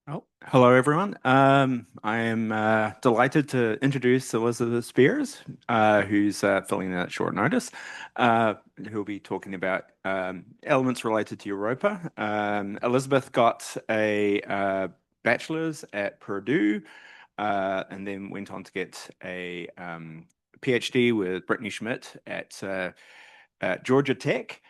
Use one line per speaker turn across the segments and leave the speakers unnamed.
Oh, hello everyone. I am delighted to introduce Elizabeth Spiers, who's filling in at short notice, who'll be talking about elements related to Europa. Elizabeth got a bachelor's at Purdue, and then went on to get a PhD with Brittany Schmidt at Georgia Tech.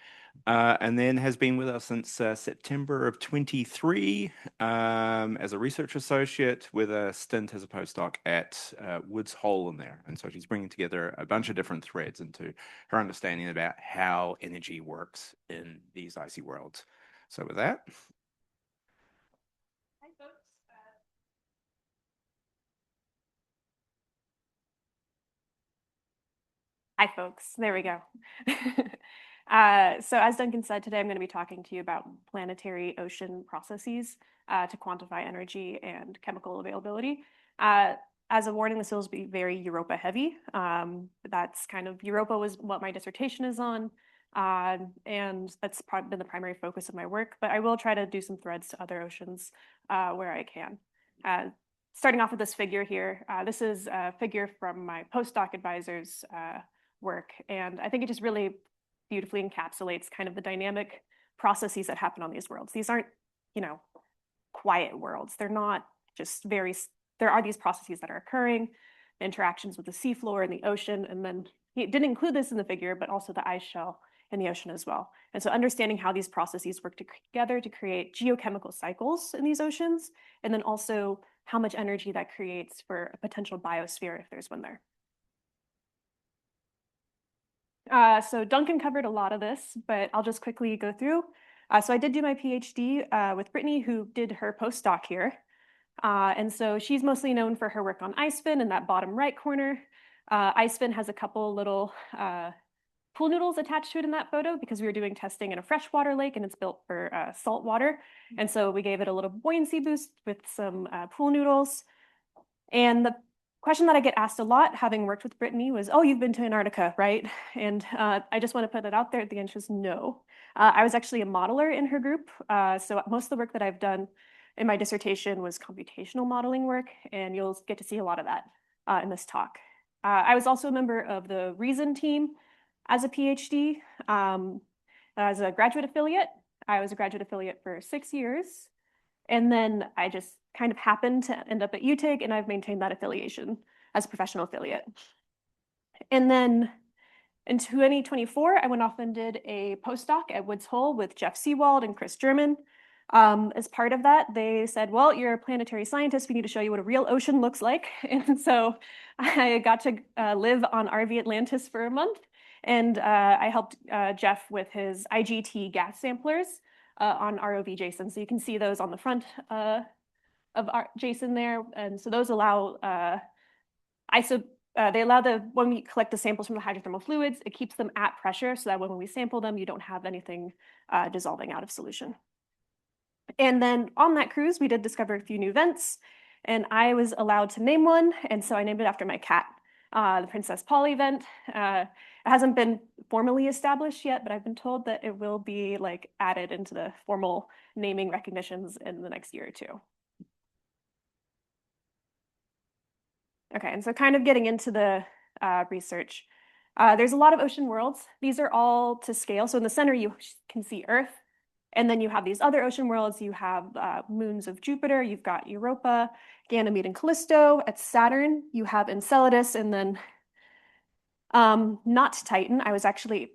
And then has been with us since September of 23 as a research associate with a stint as a postdoc at Woods Hole in there. And so she's bringing together a bunch of different threads into her understanding about how energy works in these icy worlds. So with that.
Hi, folks. Hi, folks. There we go. So as Duncan said, today I'm going to be talking to you about planetary ocean processes to quantify energy and chemical availability. As a warning, this will be very Europa heavy. That's kind of, Europa was what my dissertation is on, and that's been the primary focus of my work, but I will try to do some threads to other oceans where I can. Starting off with this figure here, this is a figure from my postdoc advisor's work, and I think it just really beautifully encapsulates kind of the dynamic processes that happen on these worlds. These aren't, quiet worlds. They're not just there are these processes that are occurring, interactions with the seafloor and the ocean, and then he didn't include this in the figure, but also the ice shell in the ocean as well. And so understanding how these processes work together to create geochemical cycles in these oceans, and then also how much energy that creates for a potential biosphere if there's one there. So Duncan covered a lot of this, but I'll just quickly go through. So I did do my PhD with Brittany, who did her postdoc here. And so she's mostly known for her work on IceFin in that bottom right corner. IceFin has a couple little pool noodles attached to it in that photo because we were doing testing in a freshwater lake and it's built for salt water. And so we gave it a little buoyancy boost with some pool noodles. And the question that I get asked a lot, having worked with Brittany, was, oh, you've been to Antarctica, right? And I just want to put it out there. The answer is no. I was actually a modeler in her group. So most of the work that I've done in my dissertation was computational modeling work, and you'll get to see a lot of that in this talk. I was also a member of the Reason team as a PhD. As a graduate affiliate, I was a graduate affiliate for 6 years. And then I just kind of happened to end up at UTIG, and I've maintained that affiliation as a professional affiliate. And then in 2024, I went off and did a postdoc at Woods Hole with Jeff Seawald and Chris German. As part of that, they said, well, you're a planetary scientist. We need to show you what a real ocean looks like. And so I got to live on RV Atlantis for a month. And I helped Jeff with his IGT gas samplers on ROV JSON. So you can see those on the front of our JSON there. And so those allow they allow when we collect the samples from the hydrothermal fluids, it keeps them at pressure so that when we sample them, you don't have anything dissolving out of solution. And then on that cruise, we did discover a few new vents, and I was allowed to name one. And so I named it after my cat, the Princess Polly vent. It hasn't been formally established yet, but I've been told that it will be like added into the formal naming recognitions in the next year or two. Okay, and so kind of getting into the research. There's a lot of ocean worlds. These are all to scale. So in the center, you can see Earth. And then you have these other ocean worlds. You have moons of Jupiter. You've got Europa, Ganymede, and Callisto. At Saturn, you have Enceladus, and then not Titan. I was actually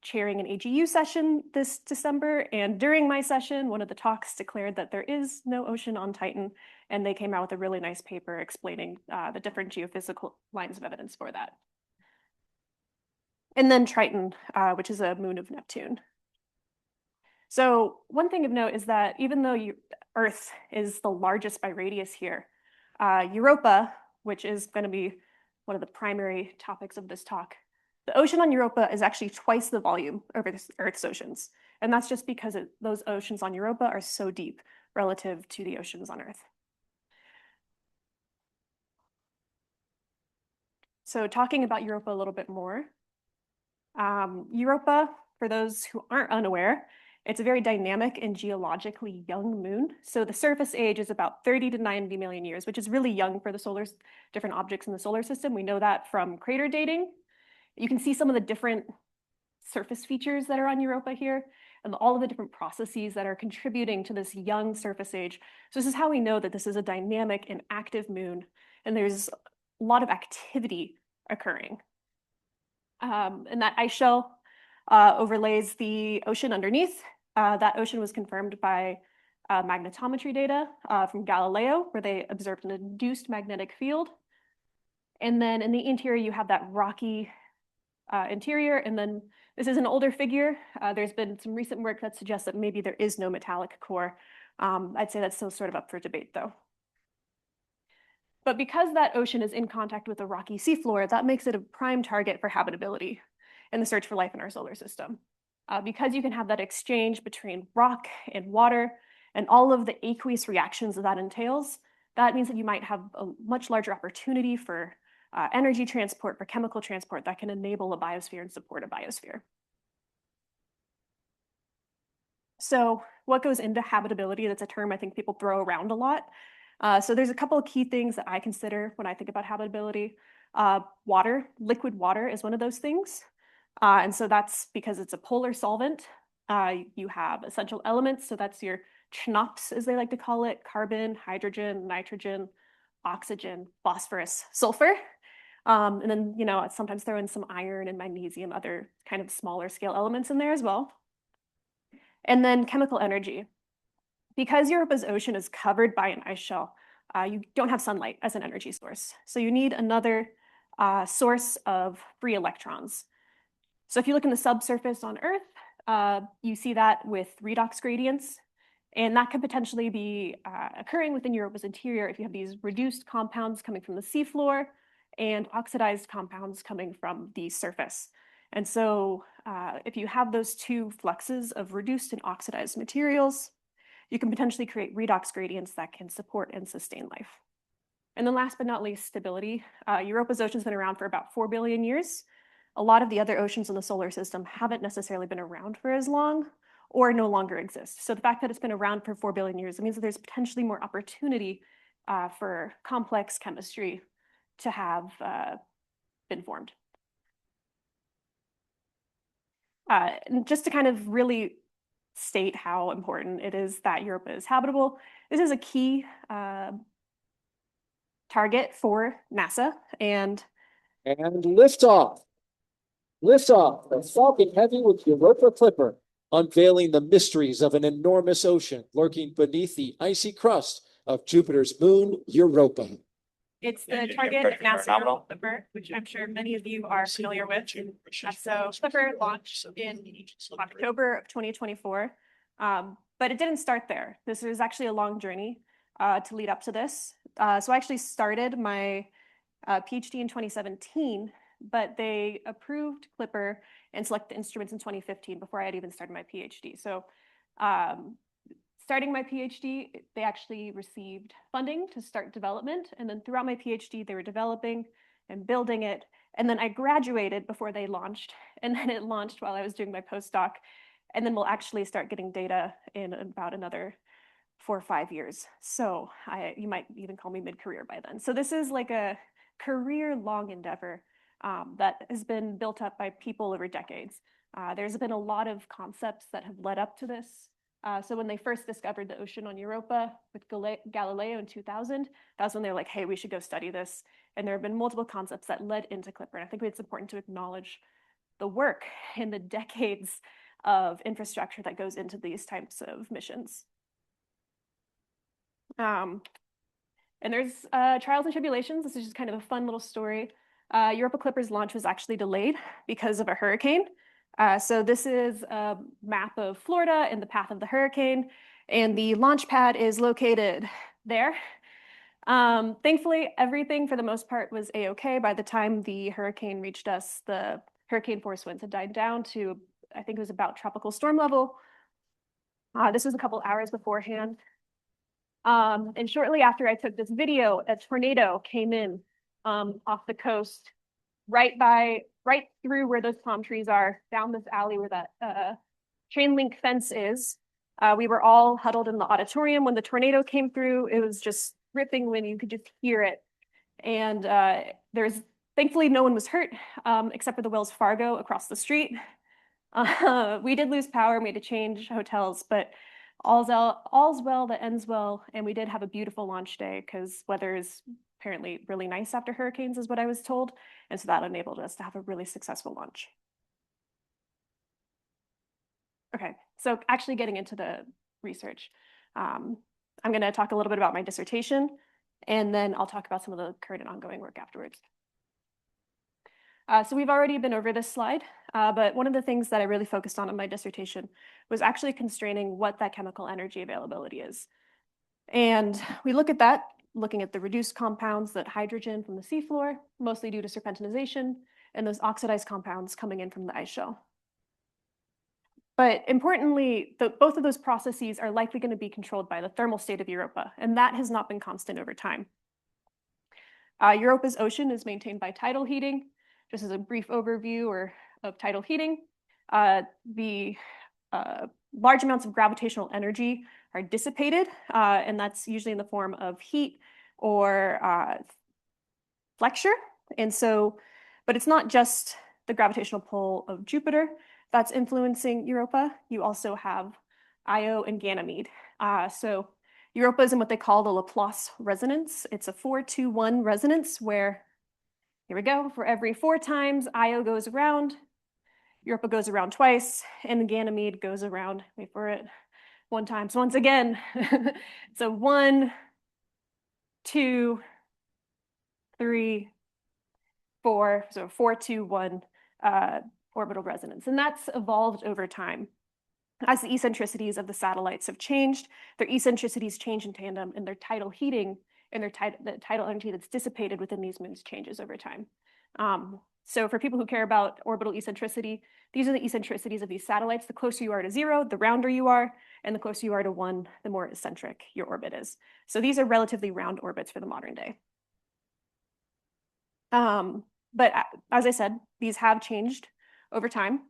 chairing an AGU session this December, and during my session, one of the talks declared that there is no ocean on Titan, and they came out with a really nice paper explaining the different geophysical lines of evidence for that. And then Triton, which is a moon of Neptune. So one thing of note is that even though Earth is the largest by radius here, Europa, which is going to be one of the primary topics of this talk, the ocean on Europa is actually twice the volume of Earth's oceans. And that's just because those oceans on Europa are so deep relative to the oceans on Earth. So talking about Europa a little bit more. Europa, for those who aren't unaware, It's a very dynamic and geologically young moon. So the surface age is about 30 to 90 million years, which is really young for the different objects in the solar system. We know that from crater dating. You can see some of the different surface features that are on Europa here and all of the different processes that are contributing to this young surface age. So this is how we know that this is a dynamic and active moon, and there's a lot of activity occurring. And that ice shell overlays the ocean underneath. That ocean was confirmed by magnetometry data from Galileo, where they observed an induced magnetic field. And then in the interior, you have that rocky interior. And then this is an older figure. There's been some recent work that suggests that maybe there is no metallic core. I'd say that's still sort of up for debate, though. But because that ocean is in contact with the rocky seafloor, that makes it a prime target for habitability in the search for life in our solar system. Because you can have that exchange between rock and water and all of the aqueous reactions that entails, that means that you might have a much larger opportunity for energy transport, for chemical transport that can enable a biosphere and support a biosphere. So what goes into habitability? That's a term I think people throw around a lot. So there's a couple of key things that I consider when I think about habitability. Water, liquid water is one of those things. And so that's because it's a polar solvent. You have essential elements. So that's your CHNOPs, as they like to call it: carbon, hydrogen, nitrogen, oxygen, phosphorus, sulfur. And then, sometimes throw in some iron and magnesium, other kind of smaller scale elements in there as well. And then chemical energy. Because Europa's ocean is covered by an ice shell, you don't have sunlight as an energy source. So you need another source of free electrons. So if you look in the subsurface on Earth, you see that with redox gradients. And that could potentially be occurring within Europa's interior if you have these reduced compounds coming from the seafloor and oxidized compounds coming from the surface. And so if you have those two fluxes of reduced and oxidized materials, you can potentially create redox gradients that can support and sustain life. And then last but not least, stability. Europa's ocean's been around for about 4 billion years. A lot of the other oceans in the solar system haven't necessarily been around for as long or no longer exist. So the fact that it's been around for 4 billion years, it means that there's potentially more opportunity for complex chemistry to have been formed. And just to kind of really state how important it is that Europa is habitable, this is a key target for NASA. And
liftoff. Liftoff, the Falcon Heavy with Europa Clipper, unveiling the mysteries of an enormous ocean lurking beneath the icy crust of Jupiter's moon, Europa.
It's the target NASA Europa Clipper, which I'm sure many of you are familiar with. So Clipper launched in October of 2024, but it didn't start there. This was actually a long journey to lead up to this. So I actually started my PhD in 2017, but they approved Clipper and selected the instruments in 2015 before I had even started my PhD. So starting my PhD, they actually received funding to start development. And then throughout my PhD, they were developing and building it. And then I graduated before they launched. And then it launched while I was doing my postdoc. And then we'll actually start getting data in about another 4 or 5 years. So you might even call me mid-career by then. So this is like a career-long endeavor that has been built up by people over decades. There's been a lot of concepts that have led up to this. So when they first discovered the ocean on Europa with Galileo in 2000, that's when they were like, hey, we should go study this. And there have been multiple concepts that led into Clipper. And I think it's important to acknowledge the work and the decades of infrastructure that goes into these types of missions. And there's trials and tribulations. This is just kind of a fun little story. Europa Clipper's launch was actually delayed because of a hurricane. So this is a map of Florida and the path of the hurricane, and the launch pad is located there. Thankfully, everything for the most part was a-okay. By the time the hurricane reached us, the hurricane force winds had died down to, I think it was about tropical storm level. This was a couple hours beforehand. And shortly after I took this video, a tornado came in off the coast, right through where those palm trees are, down this alley where that chain link fence is. We were all huddled in the auditorium when the tornado came through. It was just ripping when you could just hear it. And there's thankfully no one was hurt except for the Wells Fargo across the street. We did lose power, we had to change hotels, but all's well that ends well. And we did have a beautiful launch day because weather is apparently really nice after hurricanes is what I was told. And so that enabled us to have a really successful launch. Okay, so actually getting into the research. I'm going to talk a little bit about my dissertation, and then I'll talk about some of the current and ongoing work afterwards. So we've already been over this slide, but one of the things that I really focused on in my dissertation was actually constraining what that chemical energy availability is. And we look at that, looking at the reduced compounds, that hydrogen from the seafloor, mostly due to serpentinization, and those oxidized compounds coming in from the ice shell. But importantly, both of those processes are likely going to be controlled by the thermal state of Europa, and that has not been constant over time. Europa's ocean is maintained by tidal heating. Just as a brief overview of tidal heating, the large amounts of gravitational energy are dissipated, and that's usually in the form of heat or flexure. And so, but it's not just the gravitational pull of Jupiter that's influencing Europa. You also have Io and Ganymede. So Europa is in what they call the Laplace resonance. It's a 4-2-1 resonance where, here we go, for every 4 times Io goes around, Europa goes around twice, and the Ganymede goes around, wait for it, 1 time. So once again, so 1, 2, 3, 4, so 4-2-1 orbital resonance. And that's evolved over time. As the eccentricities of the satellites have changed, their eccentricities change in tandem, and their tidal heating and the tidal energy that's dissipated within these moons changes over time. So for people who care about orbital eccentricity, these are the eccentricities of these satellites. The closer you are to 0, the rounder you are, and the closer you are to 1, the more eccentric your orbit is. So these are relatively round orbits for the modern day. But as I said, these have changed over time.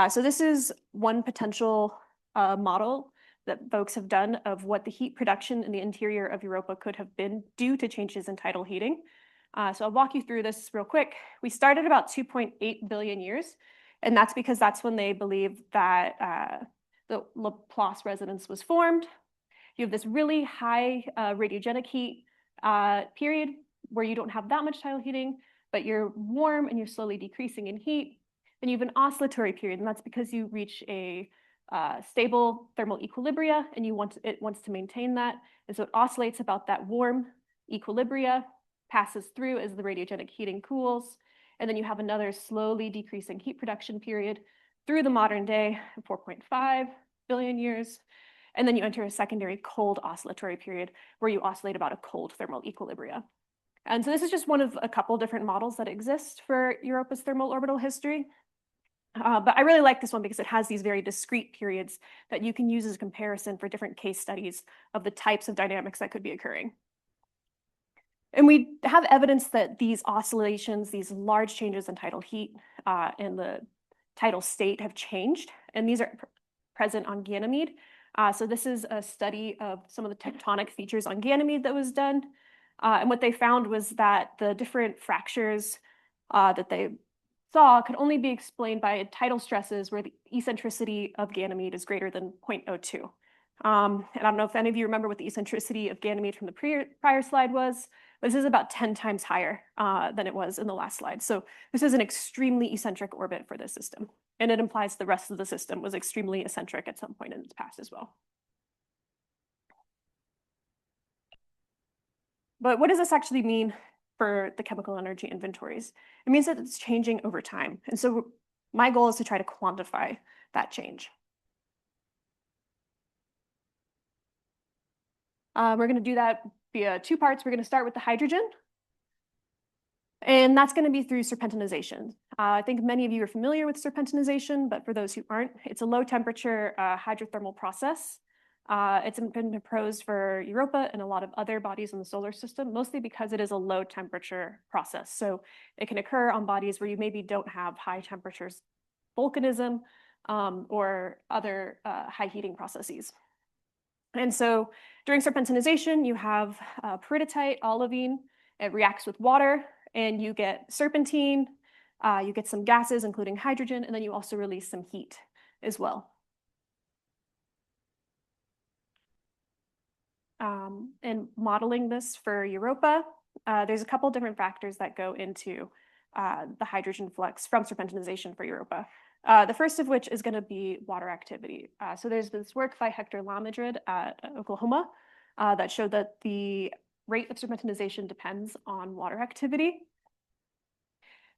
So this is one potential model that folks have done of what the heat production in the interior of Europa could have been due to changes in tidal heating. So I'll walk you through this real quick. We started about 2.8 billion years, and that's because that's when they believe that the Laplace resonance was formed. You have this really high radiogenic heat period where you don't have that much tidal heating, but you're warm and you're slowly decreasing in heat. Then you have an oscillatory period, and that's because you reach a stable thermal equilibria, and it wants to maintain that. And so it oscillates about that warm equilibria, passes through as the radiogenic heating cools, and then you have another slowly decreasing heat production period through the modern day, 4.5 billion years. And then you enter a secondary cold oscillatory period where you oscillate about a cold thermal equilibria. And so this is just one of a couple different models that exist for Europa's thermal orbital history. But I really like this one because it has these very discrete periods that you can use as a comparison for different case studies of the types of dynamics that could be occurring. And we have evidence that these oscillations, these large changes in tidal heat and the tidal state have changed, and these are present on Ganymede. So this is a study of some of the tectonic features on Ganymede that was done. And what they found was that the different fractures that they saw could only be explained by tidal stresses where the eccentricity of Ganymede is greater than 0.02. And I don't know if any of you remember what the eccentricity of Ganymede from the prior slide was. This is about 10 times higher than it was in the last slide. So this is an extremely eccentric orbit for this system. And it implies the rest of the system was extremely eccentric at some point in its past as well. But what does this actually mean for the chemical energy inventories? It means that it's changing over time. And so my goal is to try to quantify that change. We're going to do that via 2 parts. We're going to start with the hydrogen. And that's going to be through serpentinization. I think many of you are familiar with serpentinization, but for those who aren't, it's a low temperature hydrothermal process. It's been proposed for Europa and a lot of other bodies in the solar system, mostly because it is a low temperature process. So it can occur on bodies where you maybe don't have high temperatures volcanism, or other high heating processes. And so during serpentinization, you have peridotite, olivine. It reacts with water, and you get serpentine. You get some gases, including hydrogen, and then you also release some heat as well. And modeling this for Europa, there's a couple different factors that go into the hydrogen flux from serpentinization for Europa. The first of which is going to be water activity. So there's this work by Hector Lamadrid at Oklahoma that showed that the rate of serpentinization depends on water activity.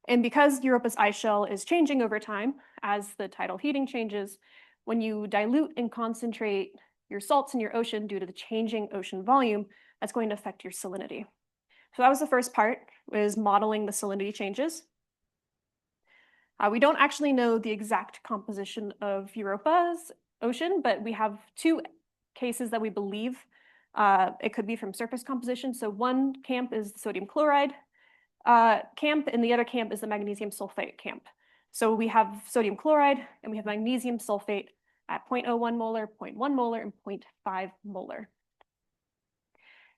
And because Europa's ice shell is changing over time as the tidal heating changes, when you dilute and concentrate your salts in your ocean due to the changing ocean volume, that's going to affect your salinity. So that was the first part, was modeling the salinity changes. We don't actually know the exact composition of Europa's ocean, but we have two cases that we believe it could be from surface composition. So one camp is the sodium chloride camp, and the other camp is the magnesium sulfate camp. So we have sodium chloride, and we have magnesium sulfate at 0.01 molar, 0.1 molar, and 0.5 molar.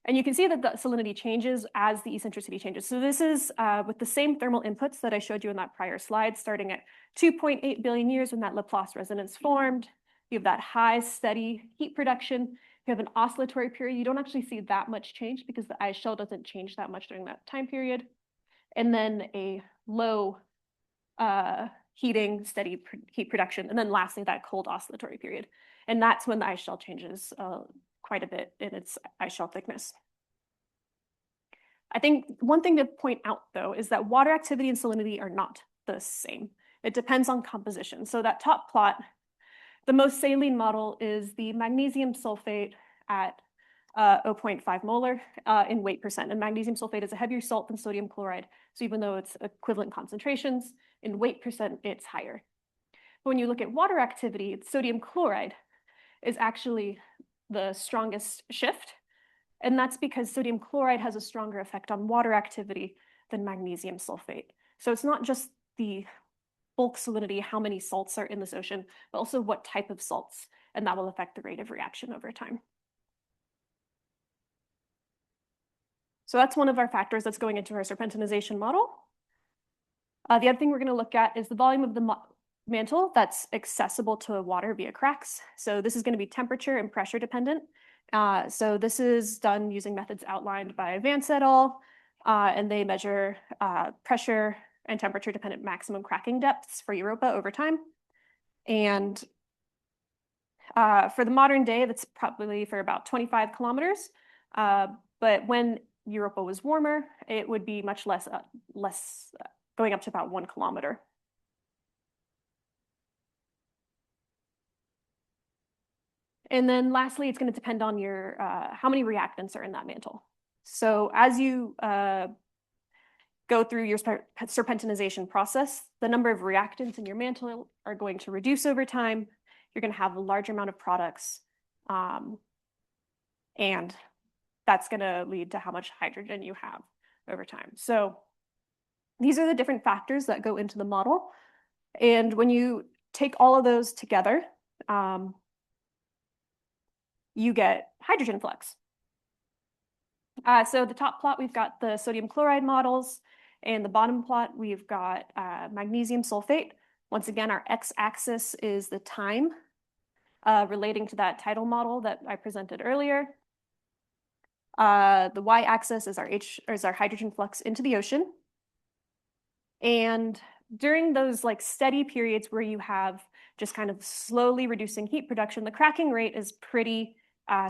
And you can see that the salinity changes as the eccentricity changes. So this is with the same thermal inputs that I showed you in that prior slide, starting at 2.8 billion years when that Laplace resonance formed. You have that high, steady heat production. You have an oscillatory period. You don't actually see that much change because the ice shell doesn't change that much during that time period. And then a low heating, steady heat production. And then lastly, that cold oscillatory period. And that's when the ice shell changes quite a bit in its ice shell thickness. I think one thing to point out, though, is that water activity and salinity are not the same. It depends on composition. So that top plot, the most saline model is the magnesium sulfate at 0.5 molar in weight percent. And magnesium sulfate is a heavier salt than sodium chloride. So even though it's equivalent concentrations, in weight percent, it's higher. But when you look at water activity, sodium chloride is actually the strongest shift. And that's because sodium chloride has a stronger effect on water activity than magnesium sulfate. So it's not just the bulk salinity, how many salts are in this ocean, but also what type of salts, and that will affect the rate of reaction over time. So that's one of our factors that's going into our serpentinization model. The other thing we're going to look at is the volume of the mantle that's accessible to water via cracks. So this is going to be temperature and pressure dependent. So this is done using methods outlined by Vance et al. And they measure pressure and temperature dependent maximum cracking depths for Europa over time. And for the modern day, that's probably for about 25 kilometers. But when Europa was warmer, it would be much less, going up to about 1 kilometer. And then lastly, it's going to depend on your how many reactants are in that mantle. So as you go through your serpentinization process, the number of reactants in your mantle are going to reduce over time. You're going to have a larger amount of products, and that's going to lead to how much hydrogen you have over time. So these are the different factors that go into the model. And when you take all of those together, you get hydrogen flux. So the top plot, we've got the sodium chloride models, and the bottom plot, we've got magnesium sulfate. Once again, our x-axis is the time relating to that tidal model that I presented earlier. The y-axis is our hydrogen flux into the ocean. And during those like steady periods where you have just kind of slowly reducing heat production, the cracking rate is pretty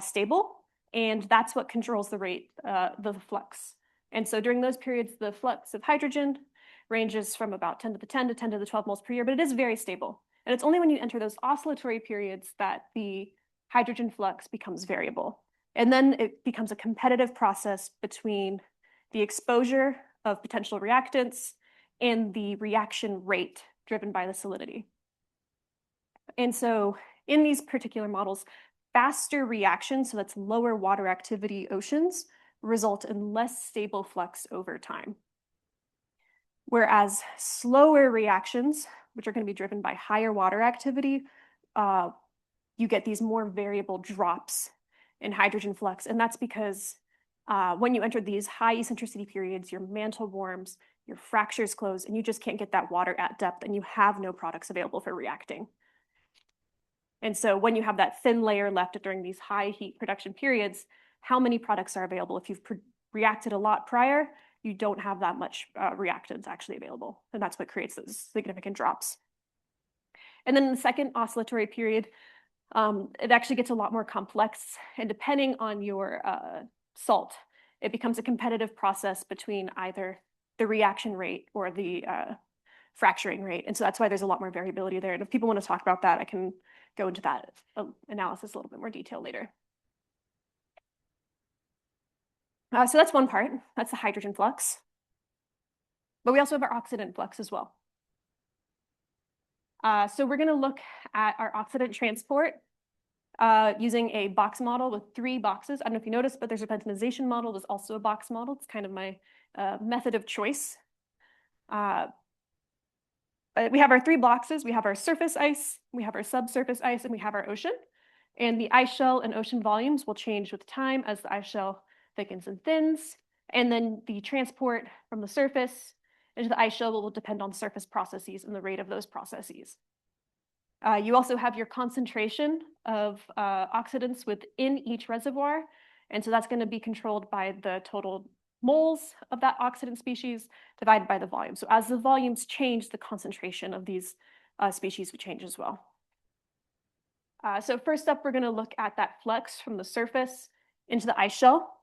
stable, and that's what controls the rate, the flux. And so during those periods, the flux of hydrogen ranges from about 10 to the 10 to 10 to the 12 moles per year, but it is very stable. And it's only when you enter those oscillatory periods that the hydrogen flux becomes variable. And then it becomes a competitive process between the exposure of potential reactants and the reaction rate driven by the salinity. And so in these particular models, faster reactions, so that's lower water activity oceans, result in less stable flux over time. Whereas slower reactions, which are going to be driven by higher water activity, you get these more variable drops in hydrogen flux. And that's because when you enter these high eccentricity periods, your mantle warms, your fractures close, and you just can't get that water at depth, and you have no products available for reacting. And so when you have that thin layer left during these high heat production periods, how many products are available? If you've reacted a lot prior, you don't have that much reactants actually available. And that's what creates those significant drops. And then in the second oscillatory period, it actually gets a lot more complex. And depending on your salt, it becomes a competitive process between either the reaction rate or the fracturing rate. And so that's why there's a lot more variability there. And if people want to talk about that, I can go into that analysis a little bit more detail later. So that's one part. That's the hydrogen flux. But we also have our oxidant flux as well. So we're going to look at our oxidant transport using a box model with 3 boxes. I don't know if you noticed, but there's a pentonization model. There's also a box model. It's kind of my method of choice. We have our 3 boxes. We have our surface ice, we have our subsurface ice, and we have our ocean. And the ice shell and ocean volumes will change with time as the ice shell thickens and thins. And then the transport from the surface into the ice shell will depend on surface processes and the rate of those processes. You also have your concentration of oxidants within each reservoir. And so that's going to be controlled by the total moles of that oxidant species divided by the volume. So as the volumes change, the concentration of these species would change as well. So first up, we're going to look at that flux from the surface into the ice shell.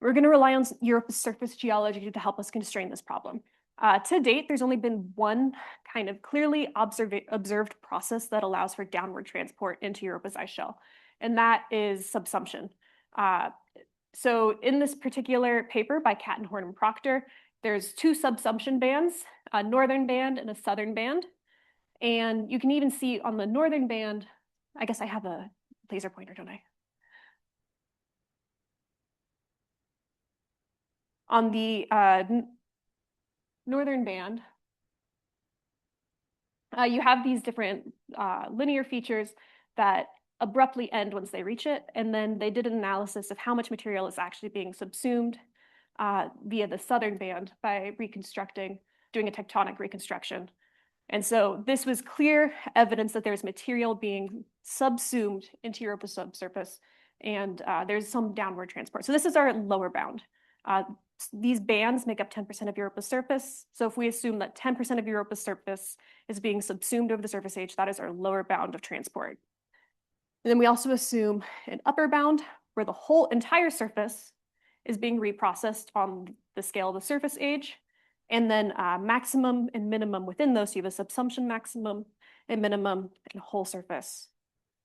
We're going to rely on Europa's surface geology to help us constrain this problem. To date, there's only been one kind of clearly observed process that allows for downward transport into Europa's ice shell, and that is subsumption. So in this particular paper by Kattenhorn and Proctor, there's 2 subsumption bands, a northern band and a southern band. And you can even see on the northern band, I guess I have a laser pointer, don't I? On the northern band, you have these different linear features that abruptly end once they reach it. And then they did an analysis of how much material is actually being subsumed via the southern band by doing a tectonic reconstruction. And so this was clear evidence that there's material being subsumed into Europa's subsurface, and there's some downward transport. So this is our lower bound. These bands make up 10% of Europa's surface. So if we assume that 10% of Europa's surface is being subsumed over the surface age, that is our lower bound of transport. And then we also assume an upper bound where the whole entire surface is being reprocessed on the scale of the surface age. And then maximum and minimum within those, you have a subsumption maximum and minimum and whole surface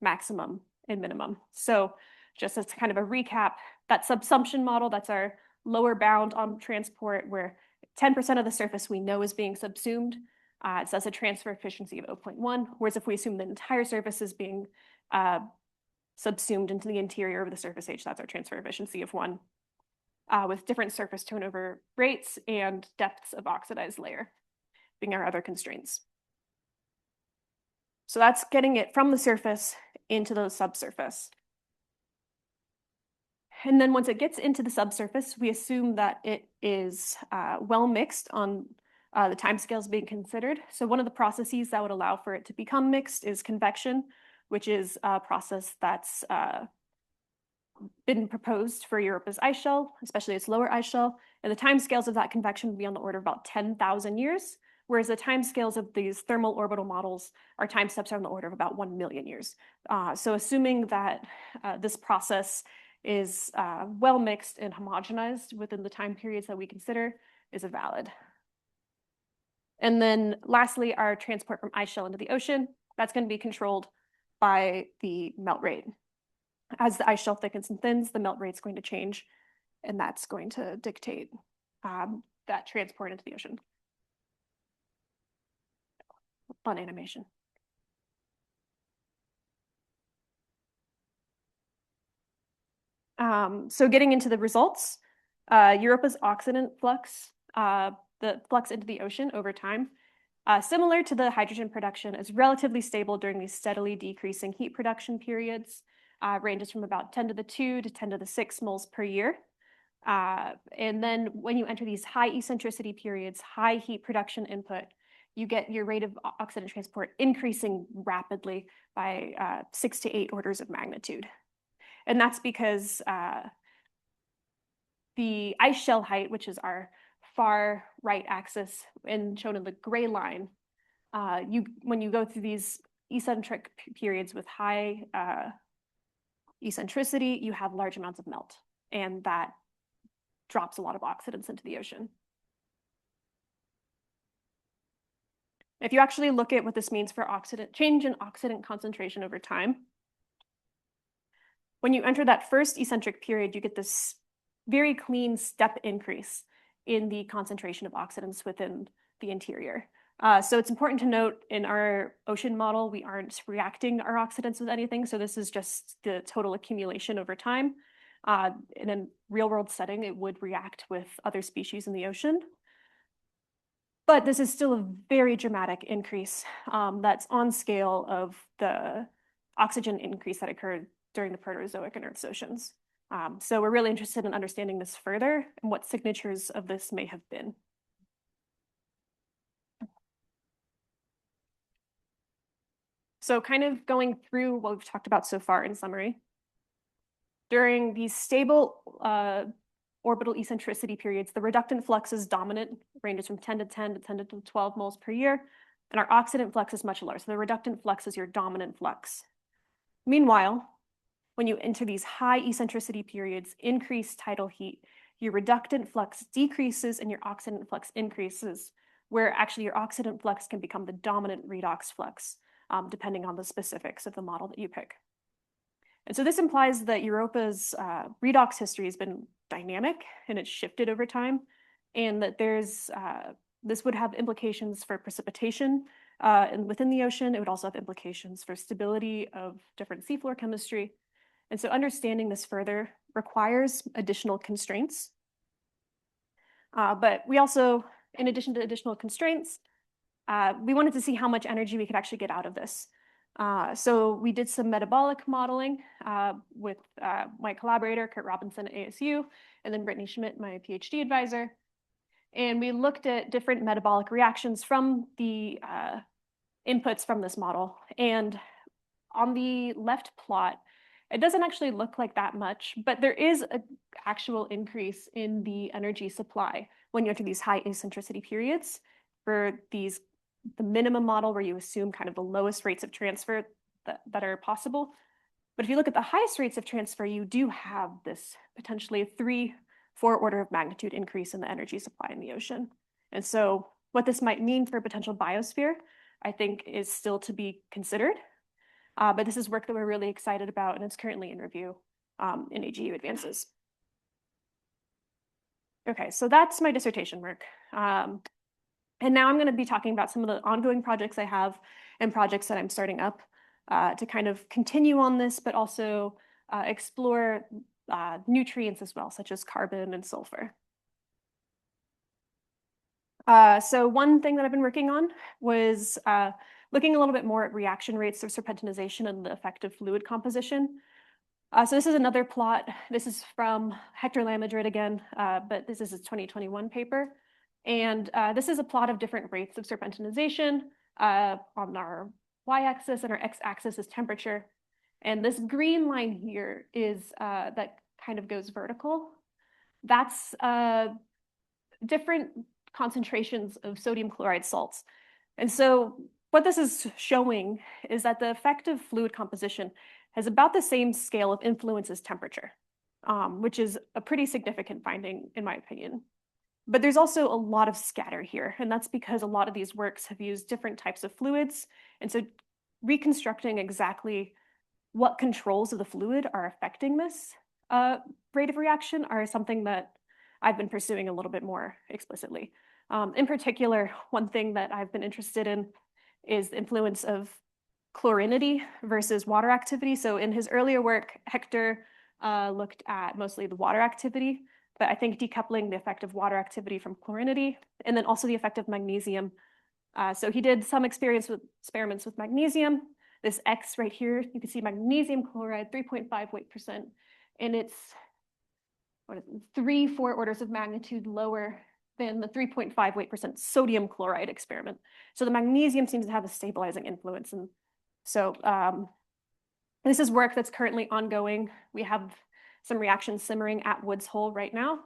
maximum and minimum. So just as kind of a recap, that subsumption model, that's our lower bound on transport, where 10% of the surface we know is being subsumed. It says a transfer efficiency of 0.1, whereas if we assume the entire surface is being subsumed into the interior of the surface age, that's our transfer efficiency of 1, with different surface turnover rates and depths of oxidized layer being our other constraints. So that's getting it from the surface into the subsurface. And then once it gets into the subsurface, we assume that it is well mixed on the timescales being considered. So one of the processes that would allow for it to become mixed is convection, which is a process that's been proposed for Europa's ice shell, especially its lower ice shell. And the timescales of that convection would be on the order of about 10,000 years, whereas the timescales of these thermal orbital models, our time steps are on the order of about 1 million years. So assuming that this process is well mixed and homogenized within the time periods that we consider is valid. And then lastly, our transport from ice shell into the ocean, that's going to be controlled by the melt rate. As the ice shell thickens and thins, the melt rate is going to change, and that's going to dictate that transport into the ocean. Fun animation. So getting into the results, Europa's oxidant flux, the flux into the ocean over time, Similar to the hydrogen production, is relatively stable during these steadily decreasing heat production periods, ranges from about 10 to the 2 to 10 to the 6 moles per year. And then when you enter these high eccentricity periods, high heat production input, you get your rate of oxidant transport increasing rapidly by 6 to 8 orders of magnitude. And that's because the ice shell height, which is our far right axis and shown in the gray line, when you go through these eccentric periods with high eccentricity, you have large amounts of melt, and that drops a lot of oxidants into the ocean. If you actually look at what this means for change in oxidant concentration over time, when you enter that first eccentric period, you get this very clean step increase in the concentration of oxidants within the interior. So it's important to note in our ocean model, we aren't reacting our oxidants with anything. So this is just the total accumulation over time. In a real world setting, it would react with other species in the ocean. But this is still a very dramatic increase that's on scale of the oxygen increase that occurred during the Proterozoic in Earth's oceans. So we're really interested in understanding this further and what signatures of this may have been. So kind of going through what we've talked about so far in summary. During these stable orbital eccentricity periods, the reductant flux is dominant, ranges from 10 to 10 to 10 to 12 moles per year, and our oxidant flux is much lower. So the reductant flux is your dominant flux. Meanwhile, when you enter these high eccentricity periods, increased tidal heat, your reductant flux decreases and your oxidant flux increases, where actually your oxidant flux can become the dominant redox flux, depending on the specifics of the model that you pick. And so this implies that Europa's redox history has been dynamic and it's shifted over time, and that this would have implications for precipitation and within the ocean. It would also have implications for stability of different seafloor chemistry. And so understanding this further requires additional constraints. But we also, in addition to additional constraints, we wanted to see how much energy we could actually get out of this. So we did some metabolic modeling with my collaborator, Kurt Robinson at ASU, and then Brittany Schmidt, my PhD advisor. And we looked at different metabolic reactions from the inputs from this model. And on the left plot, it doesn't actually look like that much, but there is an actual increase in the energy supply when you enter these high eccentricity periods for the minimum model where you assume kind of the lowest rates of transfer that are possible. But if you look at the highest rates of transfer, you do have this potentially 3-4 order of magnitude increase in the energy supply in the ocean. And so what this might mean for a potential biosphere, I think, is still to be considered. But this is work that we're really excited about, and it's currently in review in AGU Advances. Okay, so that's my dissertation work. And now I'm going to be talking about some of the ongoing projects I have and projects that I'm starting up to kind of continue on this, but also explore nutrients as well, such as carbon and sulfur. So one thing that I've been working on was looking a little bit more at reaction rates of serpentinization and the effect of fluid composition. So this is another plot. This is from Hector Lamadrid again, but this is his 2021 paper. And this is a plot of different rates of serpentinization on our y-axis, and our x-axis is temperature. And this green line here is that kind of goes vertical. That's different concentrations of sodium chloride salts. And so what this is showing is that the effect of fluid composition has about the same scale of influence as temperature, which is a pretty significant finding in my opinion. But there's also a lot of scatter here, and that's because a lot of these works have used different types of fluids. And so reconstructing exactly what controls of the fluid are affecting this rate of reaction are something that I've been pursuing a little bit more explicitly. In particular, one thing that I've been interested in is the influence of chlorinity versus water activity. So in his earlier work, Hector looked at mostly the water activity, but I think decoupling the effect of water activity from chlorinity, and then also the effect of magnesium So he did some experiments with magnesium. This X right here, you can see magnesium chloride, 3.5 weight percent, and it's 3-4 orders of magnitude lower than the 3.5 weight percent sodium chloride experiment. So the magnesium seems to have a stabilizing influence. And so this is work that's currently ongoing. We have some reactions simmering at Woods Hole right now.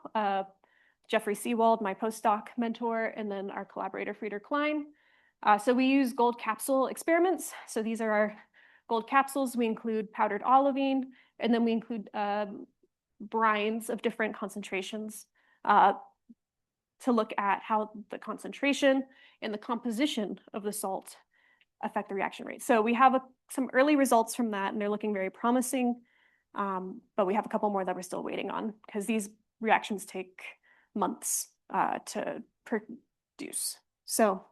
Jeffrey Seawald, my postdoc mentor, and then our collaborator, Frieder Klein. So we use gold capsule experiments. So these are our gold capsules. We include powdered olivine, and then we include brines of different concentrations to look at how the concentration and the composition of the salt affect the reaction rate. So we have some early results from that, and they're looking very promising. But we have a couple more that we're still waiting on because these reactions take months to produce. So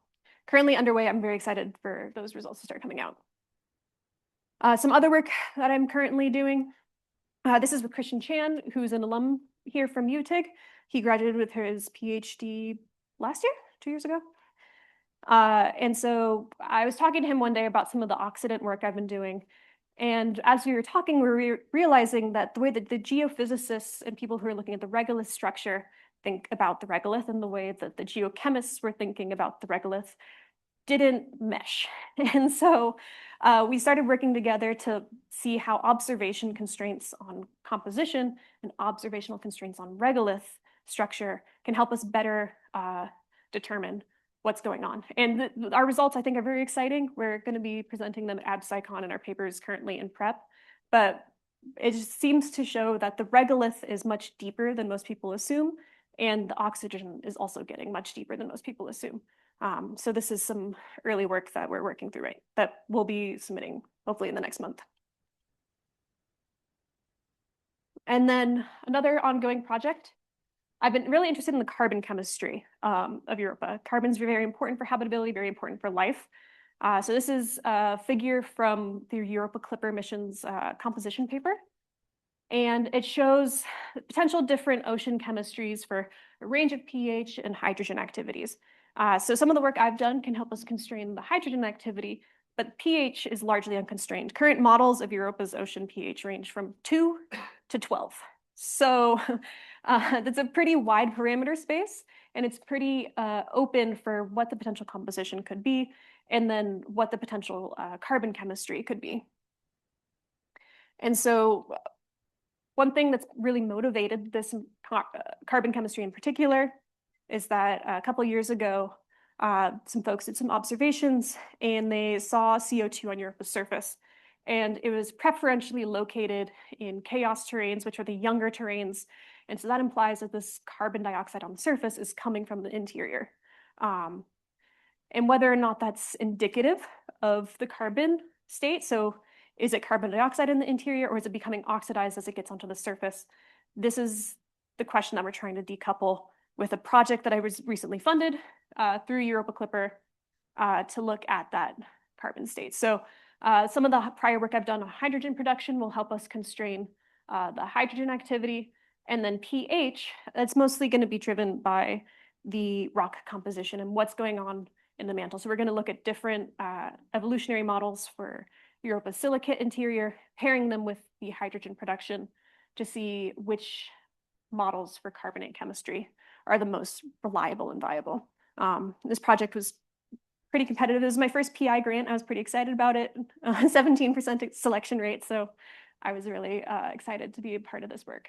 currently underway, I'm very excited for those results to start coming out. Some other work that I'm currently doing. This is with Christian Chan, who's an alum here from UTIG. He graduated with his PhD last year, 2 years ago. And so I was talking to him one day about some of the oxidant work I've been doing. And as we were talking, we were realizing that the way that the geophysicists and people who are looking at the regolith structure think about the regolith and the way that the geochemists were thinking about the regolith didn't mesh. And so we started working together to see how observation constraints on composition and observational constraints on regolith structure can help us better determine what's going on. And our results, I think, are very exciting. We're going to be presenting them at AbSciCon, and our paper is currently in prep. But it just seems to show that the regolith is much deeper than most people assume, and the oxygen is also getting much deeper than most people assume. So this is some early work that we're working through, right, that we'll be submitting hopefully in the next month. And then another ongoing project, I've been really interested in the carbon chemistry of Europa. Carbon's very important for habitability, very important for life. So this is a figure from the Europa Clipper mission's composition paper. And it shows potential different ocean chemistries for a range of pH and hydrogen activities. So some of the work I've done can help us constrain the hydrogen activity, but pH is largely unconstrained. Current models of Europa's ocean pH range from 2 to 12. So that's a pretty wide parameter space, and it's pretty open for what the potential composition could be, and then what the potential carbon chemistry could be. And so one thing that's really motivated this carbon chemistry in particular is that a couple of years ago, some folks did some observations and they saw CO2 on Europa's surface. And it was preferentially located in chaos terrains, which are the younger terrains. And so that implies that this carbon dioxide on the surface is coming from the interior. And whether or not that's indicative of the carbon state, so is it carbon dioxide in the interior, or is it becoming oxidized as it gets onto the surface? This is the question that we're trying to decouple with a project that I was recently funded through Europa Clipper to look at that carbon state. So some of the prior work I've done on hydrogen production will help us constrain the hydrogen activity. And then pH, that's mostly going to be driven by the rock composition and what's going on in the mantle. So we're going to look at different evolutionary models for Europa's silicate interior, pairing them with the hydrogen production to see which models for carbonate chemistry are the most reliable and viable. This project was pretty competitive. It was my first PI grant. I was pretty excited about it. 17% selection rate. So I was really excited to be a part of this work.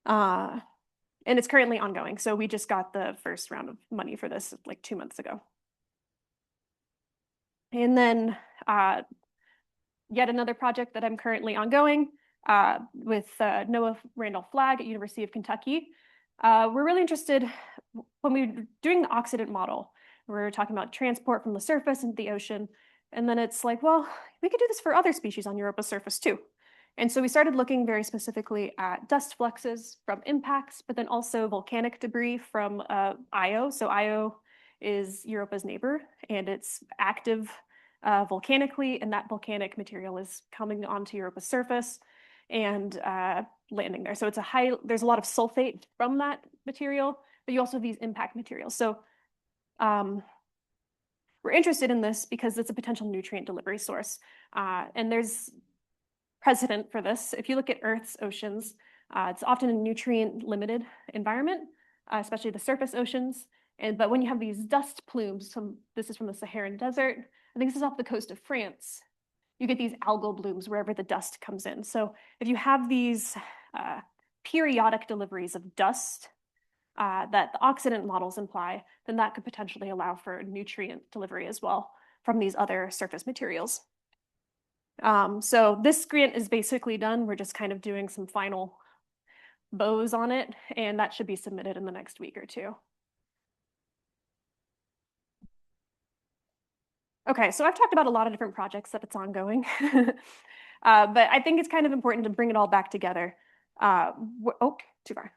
And it's currently ongoing. So we just got the first round of money for this like 2 months ago. And then yet another project that I'm currently ongoing with Noah Randolph Flagg at University of Kentucky. We're really interested when we're doing the oxidant model. We're talking about transport from the surface into the ocean. And then it's like, well, we could do this for other species on Europa's surface too. And so we started looking very specifically at dust fluxes from impacts, but then also volcanic debris from Io. So Io is Europa's neighbor, and it's active volcanically, and that volcanic material is coming onto Europa's surface and landing there. So it's there's a lot of sulfate from that material, but you also have these impact materials. So we're interested in this because it's a potential nutrient delivery source. And there's precedent for this. If you look at Earth's oceans, it's often a nutrient-limited environment, especially the surface oceans. But when you have these dust plumes, this is from the Saharan Desert, I think this is off the coast of France, you get these algal blooms wherever the dust comes in. So if you have these periodic deliveries of dust that the oxidant models imply, then that could potentially allow for nutrient delivery as well from these other surface materials. So this grant is basically done. We're just kind of doing some final bows on it, and that should be submitted in the next week or two. Okay, so I've talked about a lot of different projects that it's ongoing, but I think it's kind of important to bring it all back together. Oh, too far.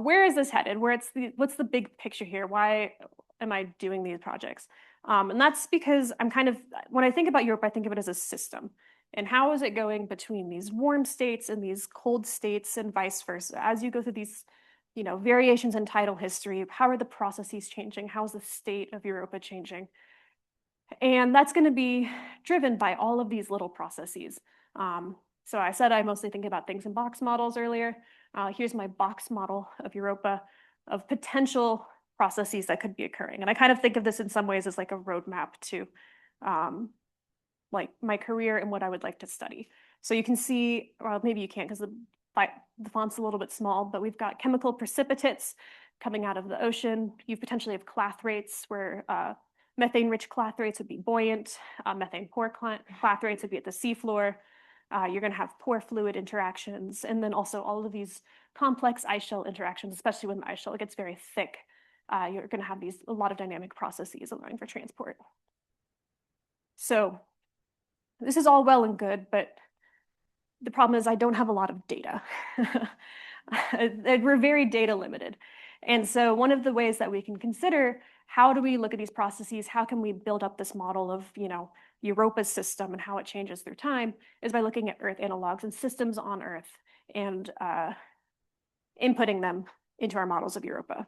Where is this headed? What's the big picture here? Why am I doing these projects? And that's because when I think about Europe, I think of it as a system. And how is it going between these warm states and these cold states and vice versa? As you go through these, variations in tidal history, how are the processes changing? How is the state of Europa changing? And that's going to be driven by all of these little processes. So I said I mostly think about things in box models earlier. Here's my box model of Europa of potential processes that could be occurring. And I kind of think of this in some ways as like a roadmap to like my career and what I would like to study. So you can see, well, maybe you can't because the font's a little bit small, but we've got chemical precipitates coming out of the ocean. You potentially have clathrates where methane-rich clathrates would be buoyant, methane-poor clathrates would be at the seafloor. You're going to have pore fluid interactions, and then also all of these complex ice shell interactions, especially when the ice shell gets very thick. You're going to have a lot of dynamic processes allowing for transport. So this is all well and good, but the problem is I don't have a lot of data. We're very data limited. And so one of the ways that we can consider how do we look at these processes, how can we build up this model of, Europa's system and how it changes through time is by looking at Earth analogs and systems on Earth and inputting them into our models of Europa.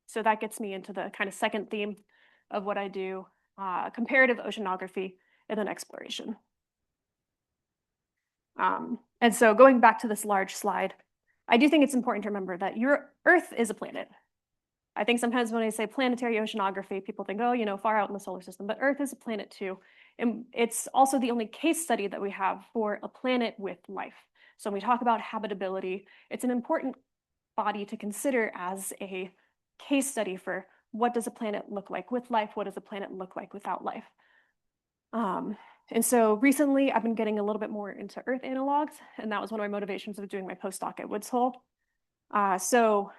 So that gets me into the kind of second theme of what I do, comparative oceanography and then exploration. And so going back to this large slide, I do think it's important to remember that Earth is a planet. I think sometimes when I say planetary oceanography, people think, oh, far out in the solar system, but Earth is a planet too. And it's also the only case study that we have for a planet with life. So when we talk about habitability, it's an important body to consider as a case study for what does a planet look like with life? What does a planet look like without life? And so recently I've been getting a little bit more into Earth analogs, and that was one of my motivations of doing my postdoc at Woods Hole. So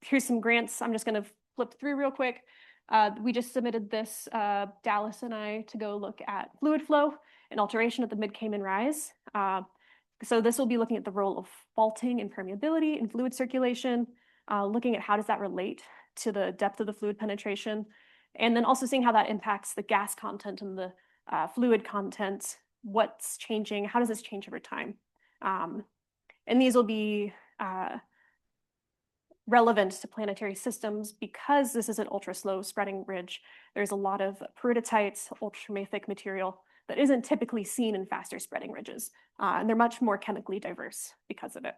here's some grants. I'm just going to flip through real quick. We just submitted this, Dallas and I, to go look at fluid flow and alteration at the Mid-Cayman Rise. So this will be looking at the role of faulting and permeability in fluid circulation, looking at how does that relate to the depth of the fluid penetration, and then also seeing how that impacts the gas content and the fluid content, what's changing, how does this change over time? And these will be relevant to planetary systems because this is an ultra slow spreading ridge. There's a lot of peridotite, ultramafic material that isn't typically seen in faster spreading ridges. And they're much more chemically diverse because of it.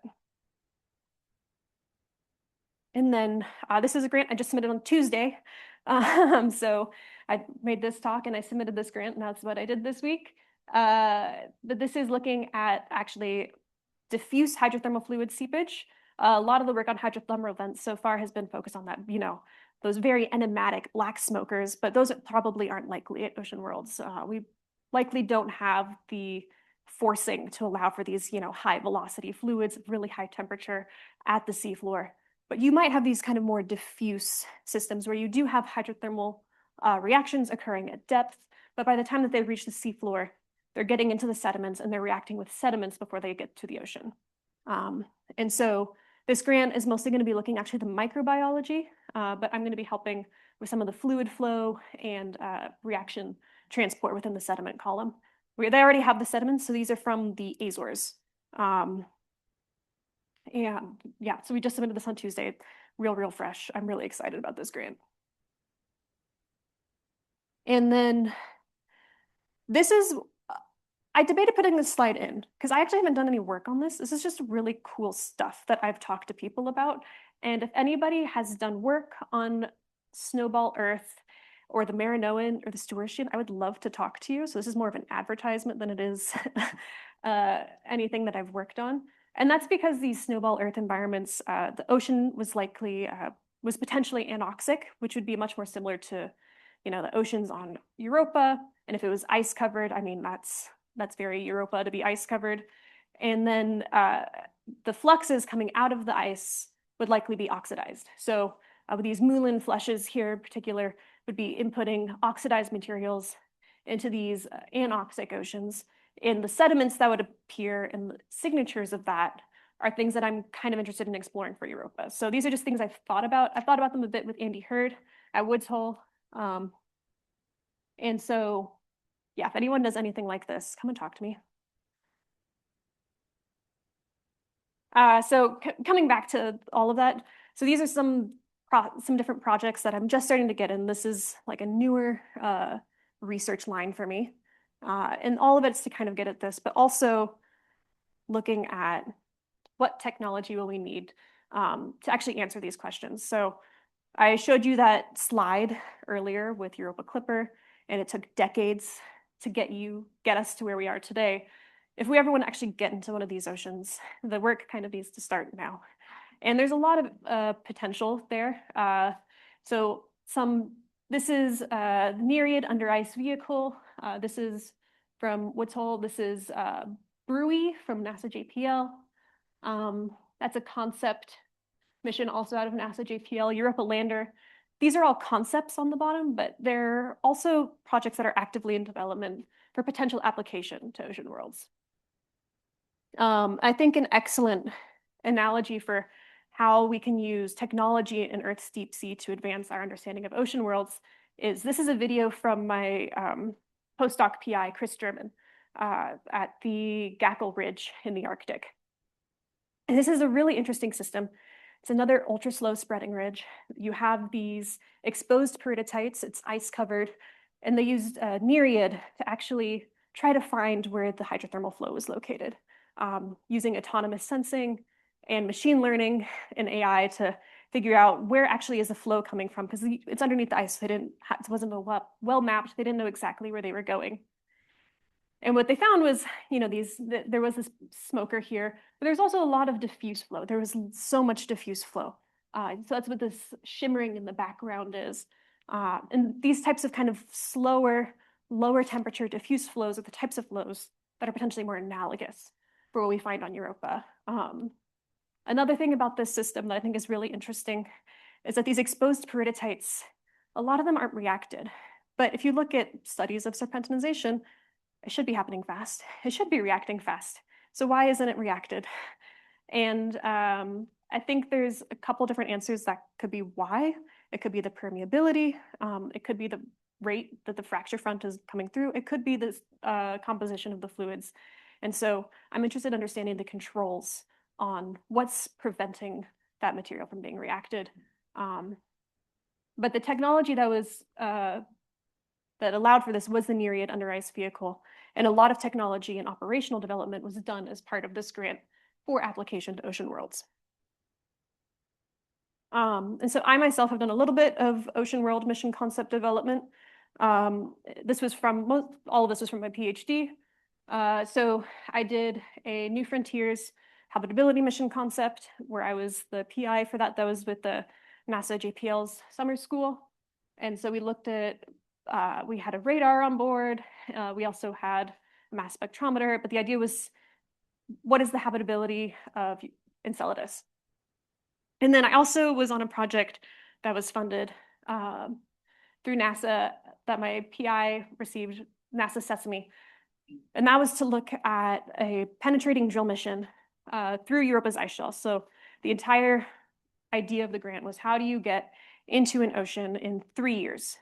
And then this is a grant I just submitted on Tuesday. So I made this talk and I submitted this grant, and that's what I did this week. But this is looking at actually diffuse hydrothermal fluid seepage. A lot of the work on hydrothermal vents so far has been focused on that, those very enigmatic black smokers, but those probably aren't likely at ocean worlds. We likely don't have the forcing to allow for these, high velocity fluids, really high temperature at the seafloor. But you might have these kind of more diffuse systems where you do have hydrothermal reactions occurring at depth, but by the time that they reach the seafloor, they're getting into the sediments and they're reacting with sediments before they get to the ocean. And so this grant is mostly going to be looking actually the microbiology, but I'm going to be helping with some of the fluid flow and reaction transport within the sediment column. They already have the sediments, so these are from the Azores. And yeah, so we just submitted this on Tuesday, real fresh. I'm really excited about this grant. And then this is, I debated putting this slide in because I actually haven't done any work on this. This is just really cool stuff that I've talked to people about. And if anybody has done work on Snowball Earth or the Marinoan or the Stuartian, I would love to talk to you. So this is more of an advertisement than it is anything that I've worked on. And that's because these Snowball Earth environments, the ocean was potentially anoxic, which would be much more similar to, the oceans on Europa. And if it was ice covered, I mean, that's very Europa to be ice covered. And then the fluxes coming out of the ice would likely be oxidized. So with these Moulin flushes here in particular would be inputting oxidized materials into these anoxic oceans. And the sediments that would appear and the signatures of that are things that I'm kind of interested in exploring for Europa. So these are just things I've thought about. I've thought about them a bit with Andy Hurd at Woods Hole. And so, yeah, if anyone does anything like this, come and talk to me. So coming back to all of that, so these are some different projects that I'm just starting to get in. This is like a newer research line for me. And all of it's to kind of get at this, but also looking at what technology will we need to actually answer these questions. So I showed you that slide earlier with Europa Clipper, and it took decades to get us to where we are today. If we ever want to actually get into one of these oceans, the work kind of needs to start now. And there's a lot of potential there. This is the Nereid under ice vehicle. This is from Woods Hole. This is Brewy from NASA JPL. That's a concept mission also out of NASA JPL, Europa Lander. These are all concepts on the bottom, but they're also projects that are actively in development for potential application to ocean worlds. I think an excellent analogy for how we can use technology in Earth's deep sea to advance our understanding of ocean worlds is this is a video from my postdoc PI, Chris German, at the Gackle Ridge in the Arctic. And this is a really interesting system. It's another ultra slow spreading ridge. You have these exposed peridotite, it's ice covered, and they used Nereid to actually try to find where the hydrothermal flow was located, using autonomous sensing and machine learning and AI to figure out where actually is the flow coming from, because it's underneath the ice. It wasn't well mapped. They didn't know exactly where they were going. And what they found was, there was this smoker here, but there's also a lot of diffuse flow. There was so much diffuse flow. So that's what this shimmering in the background is. And these types of kind of slower, lower temperature diffuse flows are the types of flows that are potentially more analogous for what we find on Europa. Another thing about this system that I think is really interesting is that these exposed peridotites, a lot of them aren't reacted. But if you look at studies of serpentinization, it should be happening fast. It should be reacting fast. So why isn't it reacted? And I think there's a couple different answers that could be why. It could be the permeability. It could be the rate that the fracture front is coming through. It could be the composition of the fluids. And so I'm interested in understanding the controls on what's preventing that material from being reacted. But the technology that was that allowed for this was the Nereid under ice vehicle. And a lot of technology and operational development was done as part of this grant for application to ocean worlds. And so I myself have done a little bit of ocean world mission concept development. All of this was from my PhD. So I did a New Frontiers habitability mission concept where I was the PI for that. That was with the NASA JPL's summer school. And so we looked at, we had a radar on board. We also had a mass spectrometer, but the idea was, what is the habitability of Enceladus? And then I also was on a project that was funded through NASA that my PI received, NASA Sesame. And that was to look at a penetrating drill mission through Europa's ice shelf. So the entire idea of the grant was, how do you get into an ocean in 3 years?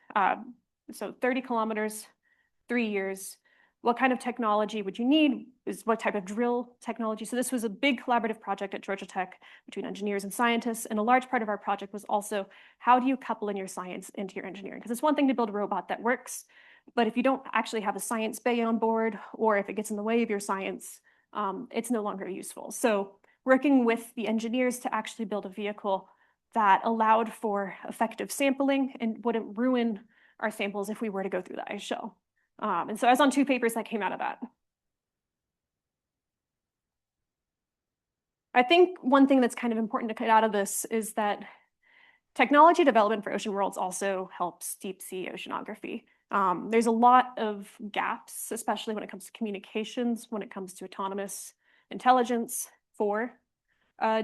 So 30 kilometers, 3 years. what kind of technology would you need? Is what type of drill technology? So this was a big collaborative project at Georgia Tech between engineers and scientists. And a large part of our project was also, how do you couple in your science into your engineering? Because it's one thing to build a robot that works, but if you don't actually have a science bay on board, or if it gets in the way of your science, it's no longer useful. So working with the engineers to actually build a vehicle that allowed for effective sampling and wouldn't ruin our samples if we were to go through the ice shell. And so I was on 2 papers that came out of that. I think one thing that's kind of important to cut out of this is that technology development for ocean worlds also helps deep sea oceanography. There's a lot of gaps, especially when it comes to communications, when it comes to autonomous intelligence for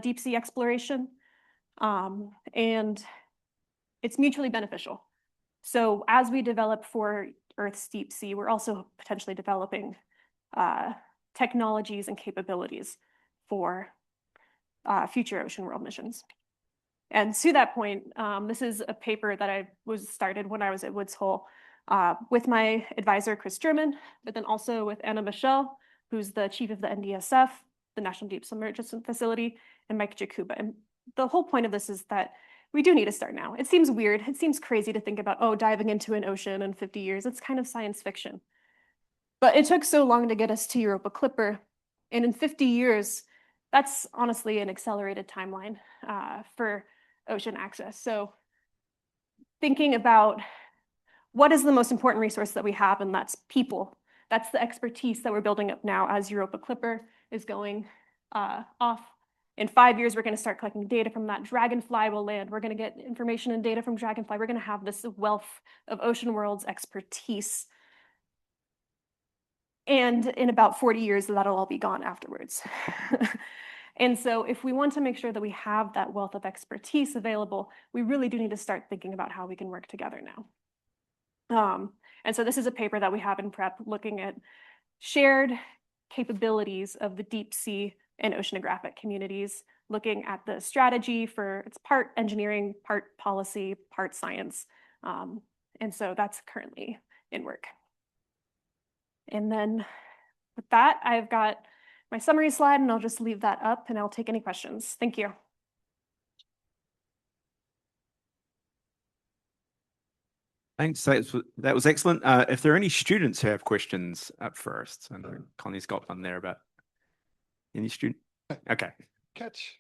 deep sea exploration. And it's mutually beneficial. So as we develop for Earth's deep sea, we're also potentially developing technologies and capabilities for future ocean world missions. And to that point, this is a paper that I was started when I was at Woods Hole with my advisor, Chris German, but then also with Anna Michelle, who's the chief of the NDSF, the National Deep Submergence Facility, and Mike Jakuba. And the whole point of this is that we do need to start now. It seems weird. It seems crazy to think about, oh, diving into an ocean in 50 years. It's kind of science fiction. But it took so long to get us to Europa Clipper. And in 50 years, that's honestly an accelerated timeline for ocean access. So thinking about what is the most important resource that we have, and that's people. That's the expertise that we're building up now as Europa Clipper is going off. In 5 years, we're going to start collecting data from that. Dragonfly will land. We're going to get information and data from Dragonfly. We're going to have this wealth of ocean worlds expertise. And in about 40 years, that'll all be gone afterwards. And so if we want to make sure that we have that wealth of expertise available, we really do need to start thinking about how we can work together now. And so this is a paper that we have in prep looking at shared capabilities of the deep sea and oceanographic communities, looking at the strategy for it's part engineering, part policy, part science. And so that's currently in work. And then with that, I've got my summary slide, and I'll just leave that up and I'll take any questions. Thank you.
Thanks. That was excellent. If there are any students who have questions up first, I know Connie's got one there about any student. Okay.
Catch.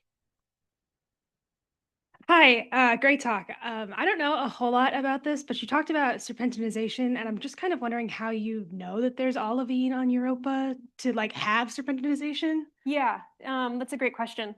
Hi, great talk. I don't know a whole lot about this, but you talked about serpentinization, and I'm just kind of wondering how you know that there's olivine on Europa to like have serpentinization.
Yeah, that's a great question.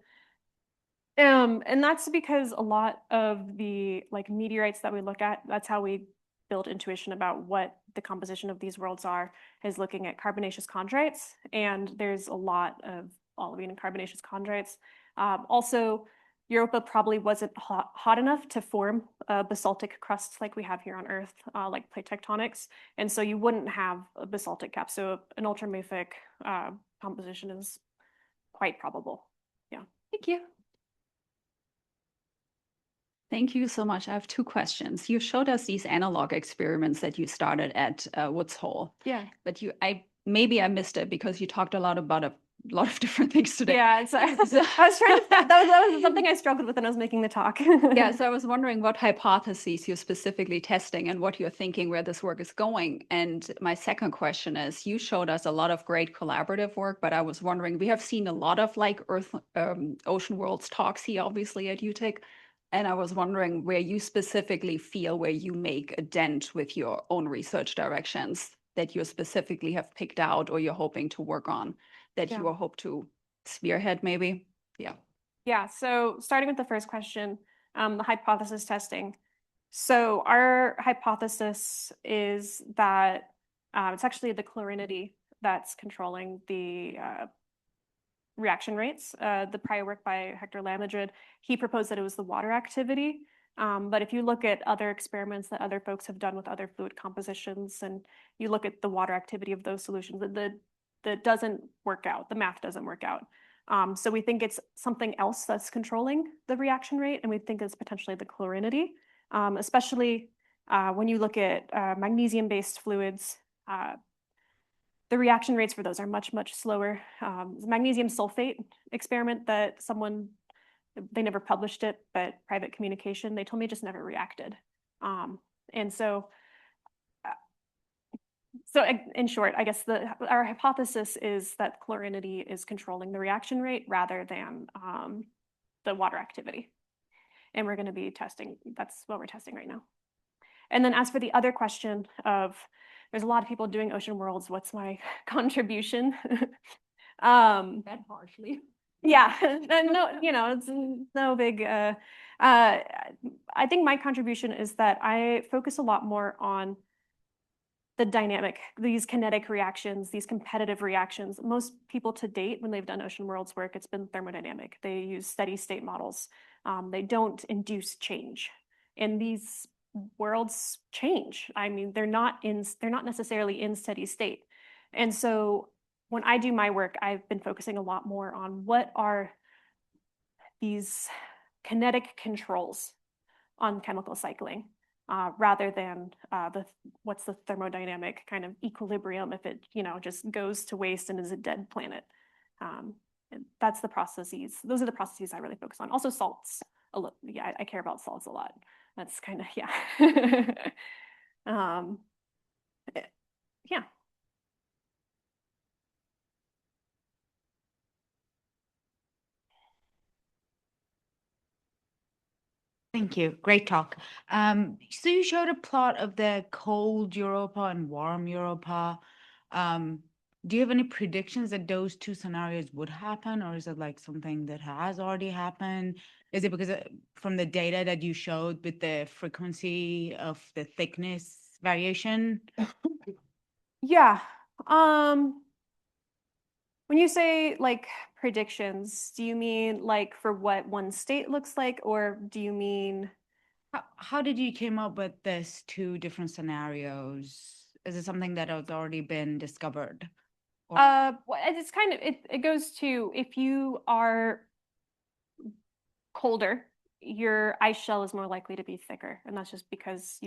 And that's because a lot of the like meteorites that we look at, that's how we build intuition about what the composition of these worlds are, is looking at carbonaceous chondrites. And there's a lot of olivine and carbonaceous chondrites. Also, Europa probably wasn't hot enough to form a basaltic crust like we have here on Earth, like plate tectonics. And so you wouldn't have a basaltic cap. So an ultramafic composition is quite probable. Yeah.
Thank you.
Thank you so much. I have 2 questions. You showed us these analog experiments that you started at Woods Hole.
Yeah.
But maybe I missed it because you talked a lot about a lot of different things today.
Yeah, so I was trying to, that was something I struggled with when I was making the talk.
Yeah, so I was wondering what hypotheses you're specifically testing and what you're thinking where this work is going. And my second question is, you showed us a lot of great collaborative work, but I was wondering, we have seen a lot of like Ocean Worlds talks here, obviously at UTIG. And I was wondering where you specifically feel where you make a dent with your own research directions that you specifically have picked out or you're hoping to work on, that you hope to spearhead maybe? Yeah.
Yeah, so starting with the first question, the hypothesis testing. So our hypothesis is that it's actually the chlorinity that's controlling the reaction rates. The prior work by Hector Lamadrid, he proposed that it was the water activity. But if you look at other experiments that other folks have done with other fluid compositions, and you look at the water activity of those solutions, that doesn't work out. The math doesn't work out. So we think it's something else that's controlling the reaction rate, and we think it's potentially the chlorinity, especially when you look at magnesium-based fluids. The reaction rates for those are much, much slower. The magnesium sulfate experiment that they never published it, but private communication, they told me it just never reacted. And so in short, I guess our hypothesis is that chlorinity is controlling the reaction rate rather than the water activity. And we're going to be testing, that's what we're testing right now. And then as for the other question of, there's a lot of people doing ocean worlds, what's my contribution?
That harshly.
Yeah, no, it's no big, I think my contribution is that I focus a lot more on the dynamic, these kinetic reactions, these competitive reactions. Most people to date, when they've done ocean worlds work, it's been thermodynamic. They use steady state models. They don't induce change. And these worlds change. I mean, they're not necessarily in steady state. And so when I do my work, I've been focusing a lot more on what are these kinetic controls on chemical cycling, rather than what's the thermodynamic kind of equilibrium if it just goes to waste and is a dead planet. That's the processes. Those are the processes I really focus on. Also salts. Yeah, I care about salts a lot. That's kind of, yeah. Yeah.
Thank you. Great talk. So you showed a plot of the cold Europa and warm Europa. Do you have any predictions that those two scenarios would happen, or is it like something that has already happened? Is it because from the data that you showed with the frequency of the thickness variation?
Yeah. When you say like predictions, do you mean like for what one state looks like, or do you mean
how did you came up with this two different scenarios? Is it something that has already been discovered?
It's kind of it goes to, if you are colder, your ice shell is more likely to be thicker, and that's just because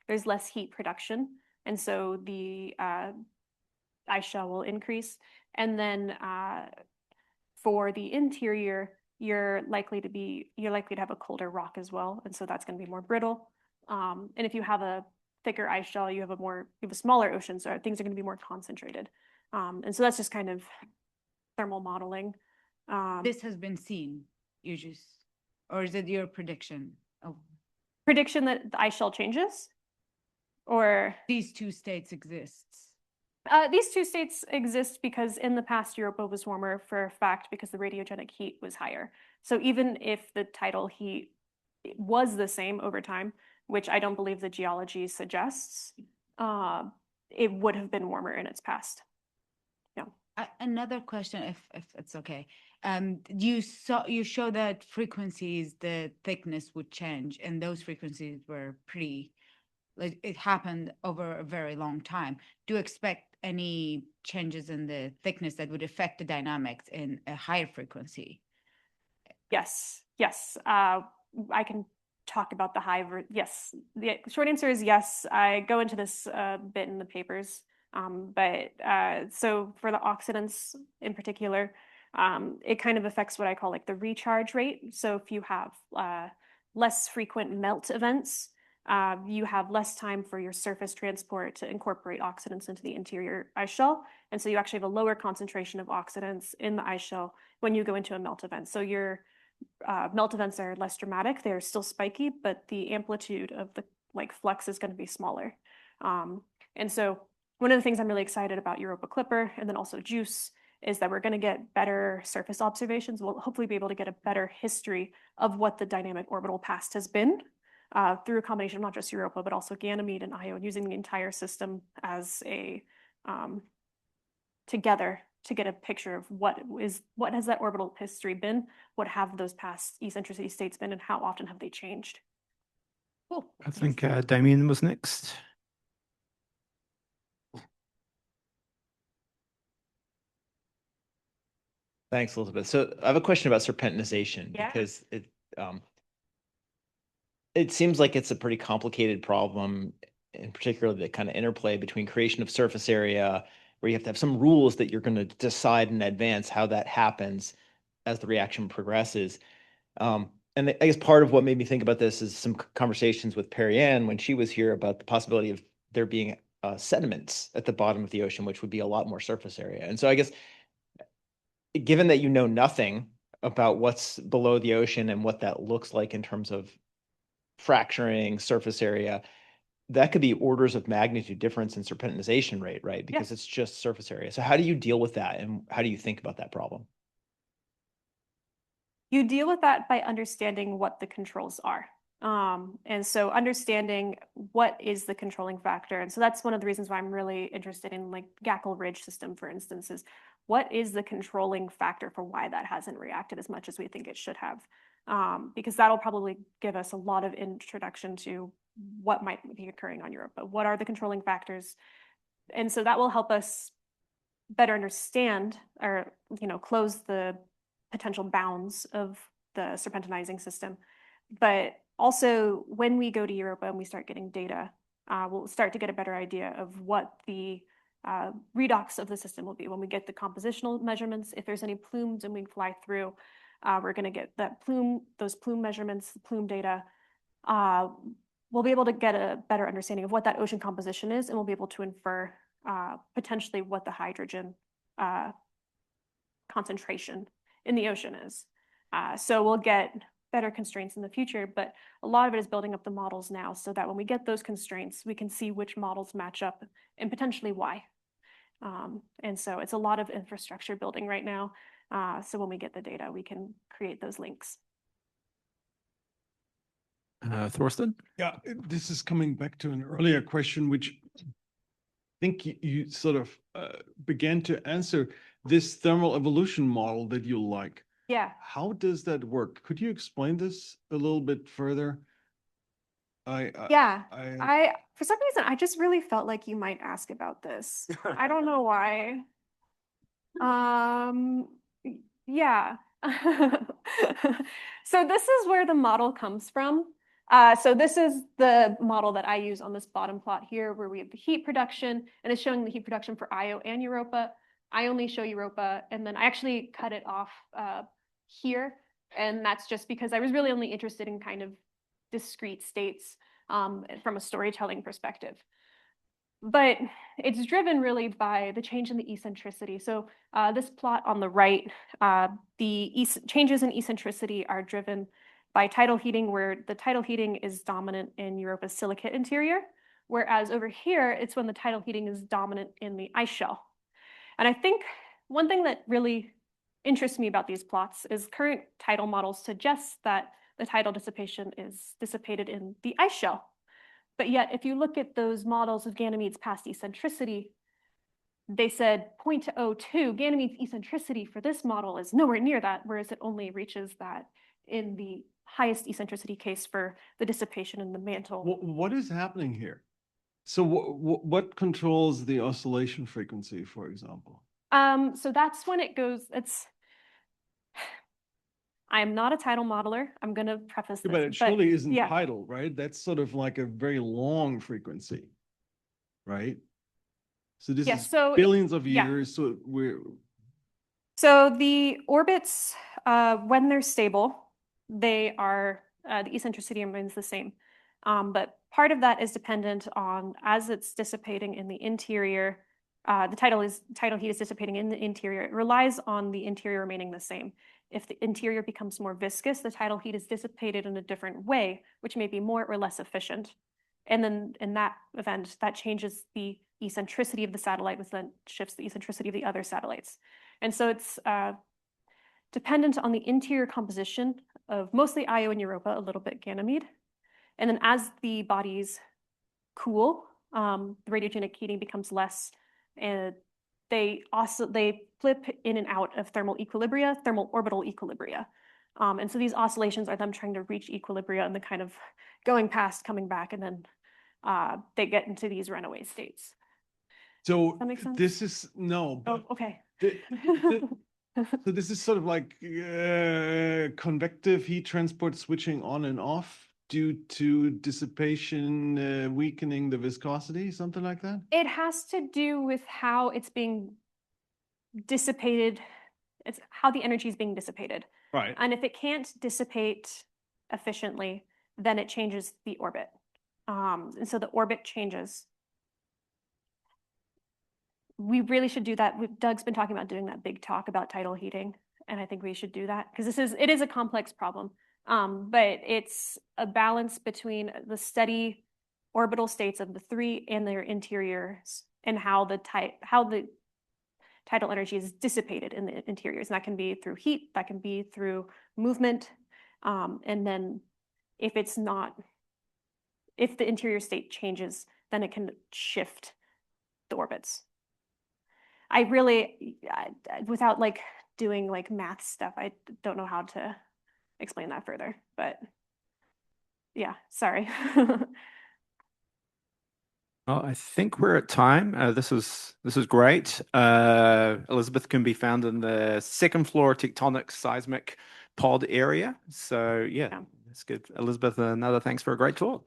there's less heat production, and so the ice shell will increase. And then for the interior, you're likely to have a colder rock as well, and so that's going to be more brittle. And if you have a thicker ice shell, you have a smaller ocean, so things are going to be more concentrated. And so that's just kind of thermal modeling.
This has been seen, or is it your prediction? Oh,
prediction that the ice shell changes, or
these two states exists.
These two states exist because in the past Europa was warmer for a fact because the radiogenic heat was higher. So even if the tidal heat was the same over time, which I don't believe the geology suggests, it would have been warmer in its past. Yeah.
Another question, if it's okay. You show that frequencies, the thickness would change, and those frequencies were pretty, like, it happened over a very long time. Do you expect any changes in the thickness that would affect the dynamics in a higher frequency?
Yes. I can talk about the yes. The short answer is yes. I go into this bit in the papers. So for the oxidants in particular, it kind of affects what I call like the recharge rate. So if you have less frequent melt events, you have less time for your surface transport to incorporate oxidants into the interior ice shell. And so you actually have a lower concentration of oxidants in the ice shell when you go into a melt event. So your melt events are less dramatic. They're still spiky, but the amplitude of the flux is going to be smaller. And so one of the things I'm really excited about Europa Clipper and then also JUICE is that we're going to get better surface observations. We'll hopefully be able to get a better history of what the dynamic orbital past has been through a combination of not just Europa, but also Ganymede and Io, and using the entire system as a together to get a picture of what has that orbital history been, what have those past eccentricity states been, and how often have they changed.
Cool.
I think Damien was next.
Thanks, Elizabeth. So I have a question about serpentinization, because it seems like it's a pretty complicated problem, in particular the kind of interplay between creation of surface area where you have to have some rules that you're going to decide in advance how that happens as the reaction progresses. And I guess part of what made me think about this is some conversations with Perry Ann when she was here about the possibility of there being sediments at the bottom of the ocean, which would be a lot more surface area. And so I guess, given that you know nothing about what's below the ocean and what that looks like in terms of fracturing, surface area, that could be orders of magnitude difference in serpentinization rate, right? Because it's just surface area. So how do you deal with that, and how do you think about that problem?
You deal with that by understanding what the controls are. And so understanding what is the controlling factor. And so that's one of the reasons why I'm really interested in like Gackle Ridge system, for instance, is what is the controlling factor for why that hasn't reacted as much as we think it should have? Because that'll probably give us a lot of introduction to what might be occurring on Europa. What are the controlling factors? And so that will help us better understand or, close the potential bounds of the serpentinizing system. But also, when we go to Europa and we start getting data, we'll start to get a better idea of what the redox of the system will be. When we get the compositional measurements, if there's any plumes and we fly through, we're going to get those plume measurements, plume data. We'll be able to get a better understanding of what that ocean composition is, and we'll be able to infer potentially what the hydrogen concentration in the ocean is. So we'll get better constraints in the future, but a lot of it is building up the models now so that when we get those constraints, we can see which models match up and potentially why. And so it's a lot of infrastructure building right now. So when we get the data, we can create those links.
Thorsten?
Yeah, this is coming back to an earlier question, which I think you sort of began to answer, this thermal evolution model that you like.
Yeah.
How does that work? Could you explain this a little bit further?
For some reason, I just really felt like you might ask about this. I don't know why. Yeah. So this is where the model comes from. So this is the model that I use on this bottom plot here, where we have the heat production, and it's showing the heat production for Io and Europa. I only show Europa, and then I actually cut it off here. And that's just because I was really only interested in kind of discrete states from a storytelling perspective. But it's driven really by the change in the eccentricity. So this plot on the right, the changes in eccentricity are driven by tidal heating, where the tidal heating is dominant in Europa's silicate interior, whereas over here, it's when the tidal heating is dominant in the ice shell. And I think one thing that really interests me about these plots is current tidal models suggest that the tidal dissipation is dissipated in the ice shell. But yet, if you look at those models of Ganymede's past eccentricity, they said 0.02, Ganymede's eccentricity for this model is nowhere near that, whereas it only reaches that in the highest eccentricity case for the dissipation in the mantle.
What is happening here? So what controls the oscillation frequency, for example?
So that's when it goes, I'm not a tidal modeler. I'm going to preface this.
But it surely isn't tidal, right? That's sort of like a very long frequency, right? So this is billions of years.
So the orbits, when they're stable, they are, the eccentricity remains the same. But part of that is dependent on, as it's dissipating in the interior, the tidal heat is dissipating in the interior. It relies on the interior remaining the same. If the interior becomes more viscous, the tidal heat is dissipated in a different way, which may be more or less efficient. And then in that event, that changes the eccentricity of the satellite, which then shifts the eccentricity of the other satellites. And so it's dependent on the interior composition of mostly Io and Europa, a little bit Ganymede. And then as the bodies cool, the radiogenic heating becomes less, and they flip in and out of thermal equilibria, thermal orbital equilibria. And so these oscillations are them trying to reach equilibria and then kind of going past, coming back, and then they get into these runaway states.
So
does that make sense?
This is, no.
Oh, okay.
So this is sort of like convective heat transport switching on and off. due to dissipation weakening the viscosity, something like that?
It has to do with how it's being dissipated. It's how the energy is being dissipated.
Right.
And if it can't dissipate efficiently, then it changes the orbit. And so the orbit changes. We really should do that. Doug's been talking about doing that big talk about tidal heating, and I think we should do that because it is a complex problem. But it's a balance between the steady orbital states of the three and their interiors and how the tidal energy is dissipated in the interiors. And that can be through heat, that can be through movement. And then if the interior state changes, then it can shift the orbits. Without like doing like math stuff, I don't know how to explain that further, but yeah, sorry.
Well, I think we're at time. This is great. Elizabeth can be found in the second floor tectonic seismic pod area. So yeah, let's give Elizabeth another thanks for a great talk.